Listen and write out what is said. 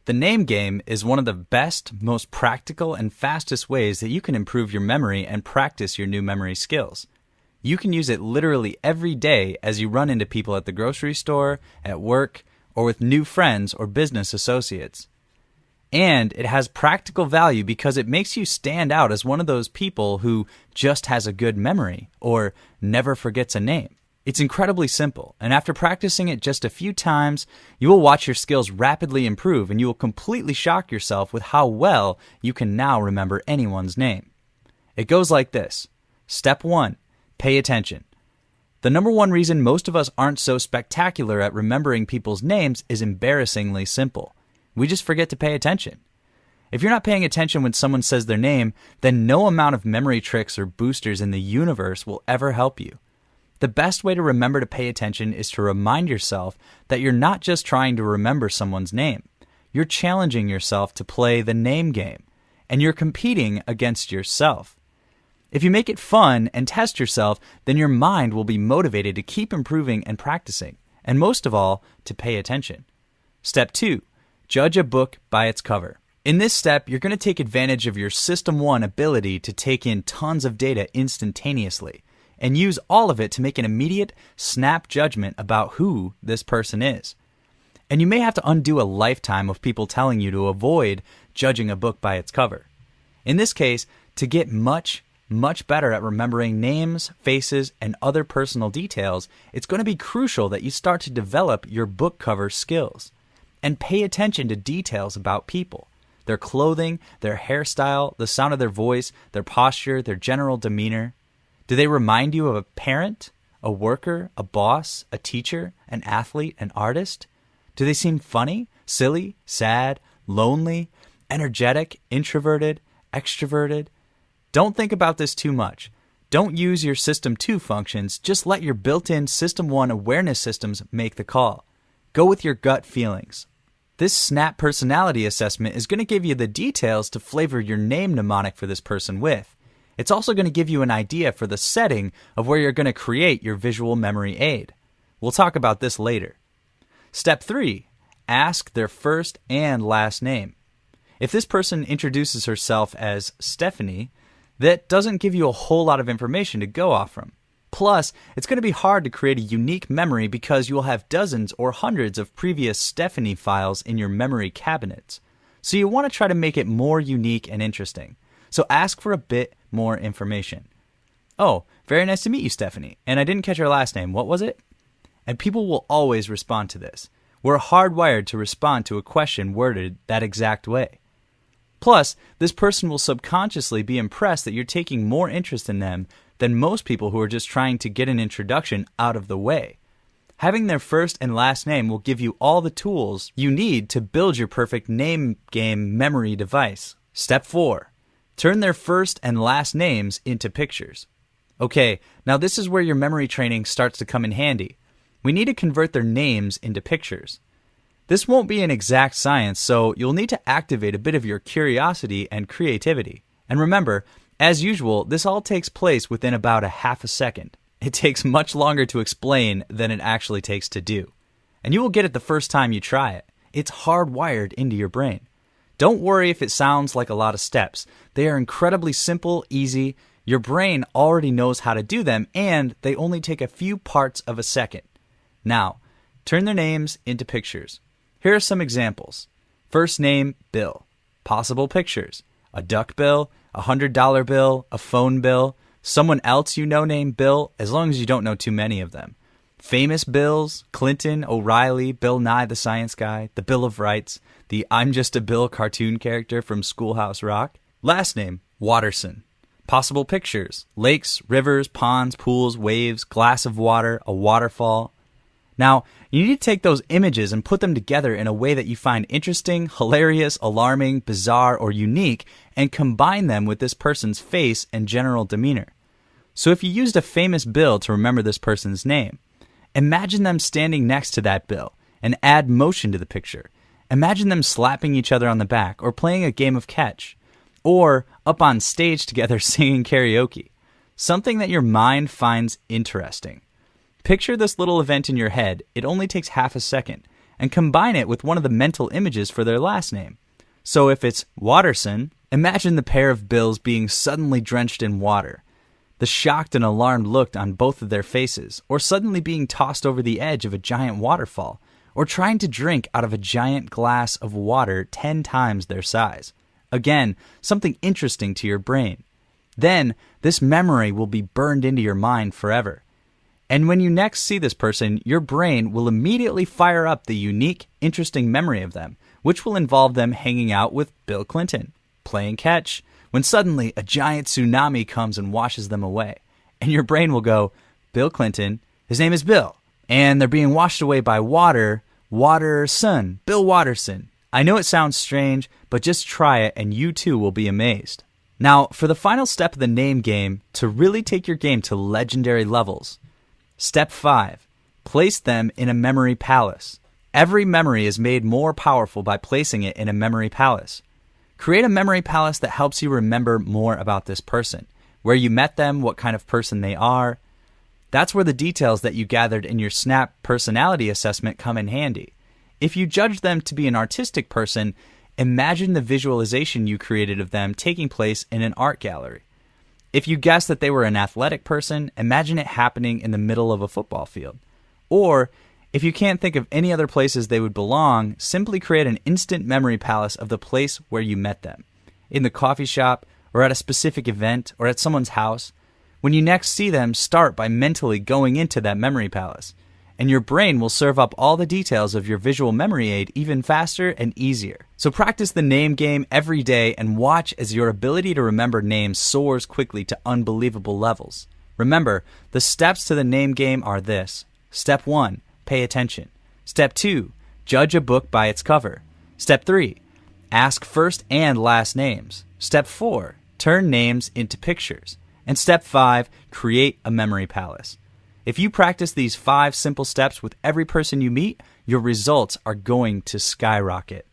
The name game is one of the best, most practical, and fastest ways that you can improve your memory and practice your new memory skills. You can use it literally every day as you run into people at the grocery store, at work, or with new friends or business associates. And it has practical value because it makes you stand out as one of those people who just has a good memory or never forgets a name. It's incredibly simple, and after practicing it just a few times, you will watch your skills rapidly improve and you will completely shock yourself with how well you can now remember anyone's name. It goes like this. Step 1. Pay attention. The number one reason most of us aren't so spectacular at remembering people's names is embarrassingly simple. We just forget to pay attention. If you're not paying attention when someone says their name, then no amount of memory tricks or boosters in the universe will ever help you. The best way to remember to pay attention is to remind yourself that you're not just trying to remember someone's name. You're challenging yourself to play the name game, and you're competing against yourself. If you make it fun and test yourself, then your mind will be motivated to keep improving and practicing, and most of all, to pay attention. Step 2. Judge a book by its cover. In this step, you're going to take advantage of your System 1 ability to take in tons of data instantaneously and use all of it to make an immediate, snap judgment about who this person is. And you may have to undo a lifetime of people telling you to avoid judging a book by its cover. In this case, to get much better at remembering names, faces, and other personal details, it's going to be crucial that you start to develop your book cover skills. And pay attention to details about people. Their clothing, their hairstyle, the sound of their voice, their posture, their general demeanor. Do they remind you of a parent, a worker, a boss, a teacher, an athlete, an artist? Do they seem funny, silly, sad, lonely, energetic, introverted, extroverted? Don't think about this too much. Don't use your System 2 functions, just let your built-in System 1 awareness systems make the call. Go with your gut feelings. This SNAP personality assessment is going to give you the details to flavor your name mnemonic for this person with. It's also going to give you an idea for the setting of where you're going to create your visual memory aid. We'll talk about this later. Step 3. Ask their first and last name. If this person introduces herself as Stephanie, that doesn't give you a whole lot of information to go off from. Plus, it's going to be hard to create a unique memory because you will have dozens or hundreds of previous Stephanie files in your memory cabinets. So you want to try to make it more unique and interesting. So ask for a bit more information. Oh, very nice to meet you, Stephanie. And I didn't catch your last name. What was it? And people will always respond to this. We're hardwired to respond to a question worded that exact way. Plus, this person will subconsciously be impressed that you're taking more interest in them than most people who are just trying to get an introduction out of the way. Having their first and last name will give you all the tools you need to build your perfect name game memory device. Step 4. Turn their first and last names into pictures. Okay, now this is where your memory training starts to come in handy. We need to convert their names into pictures. This won't be an exact science, so you'll need to activate a bit of your curiosity and creativity. And remember, as usual, this all takes place within about a half a second. It takes much longer to explain than it actually takes to do. And you will get it the first time you try it. It's hardwired into your brain. Don't worry if it sounds like a lot of steps. They are incredibly simple, easy. Your brain already knows how to do them, and they only take a few parts of a second. Now, turn their names into pictures. Here are some examples. First name, Bill. Possible pictures. A duck bill, a $100 bill, a phone bill, someone else you know named Bill, as long as you don't know too many of them. Famous Bills, Clinton, O'Reilly, Bill Nye the Science Guy, the Bill of Rights, the I'm Just a Bill cartoon character from Schoolhouse Rock. Last name, Watterson. Possible pictures, lakes, rivers, ponds, pools, waves, glass of water, a waterfall. Now, you need to take those images and put them together in a way that you find interesting, hilarious, alarming, bizarre, or unique, and combine them with this person's face and general demeanor. So if you used a famous Bill to remember this person's name, imagine them standing next to that Bill and add motion to the picture. Imagine them slapping each other on the back or playing a game of catch, or up on stage together singing karaoke. Something that your mind finds interesting. Picture this little event in your head. It only takes half a second, and combine it with one of the mental images for their last name. So if it's Watterson, imagine the pair of Bills being suddenly drenched in water, the shocked and alarmed look on both of their faces, or suddenly being tossed over the edge of a giant waterfall, or trying to drink out of a giant glass of water 10 times their size. Again, something interesting to your brain. Then, this memory will be burned into your mind forever. And when you next see this person, your brain will immediately fire up the unique, interesting memory of them, which will involve them hanging out with Bill Clinton, playing catch, when suddenly a giant tsunami comes and washes them away. And your brain will go, Bill Clinton, his name is Bill, and they're being washed away by water, Watterson, Bill Watterson. I know it sounds strange, but just try it and you too will be amazed. Now, for the final step of the name game, to really take your game to legendary levels, Step 5. Place them in a memory palace. Every memory is made more powerful by placing it in a memory palace. Create a memory palace that helps you remember more about this person, where you met them, what kind of person they are. That's where the details that you gathered in your SNAP personality assessment come in handy. If you judge them to be an artistic person, imagine the visualization you created of them taking place in an art gallery. If you guess that they were an athletic person, imagine it happening in the middle of a football field. Or, if you can't think of any other places they would belong, simply create an instant memory palace of the place where you met them. In the coffee shop, or at a specific event, or at someone's house. When you next see them, start by mentally going into that memory palace. And your brain will serve up all the details of your visual memory aid even faster and easier. So practice the name game every day and watch as your ability to remember names soars quickly to unbelievable levels. Remember, the steps to the name game are this. Step 1, pay attention. Step 2, judge a book by its cover. Step 3, ask first and last names. Step 4, turn names into pictures. And step 5, create a memory palace. If you practice these 5 simple steps with every person you meet, your results are going to skyrocket.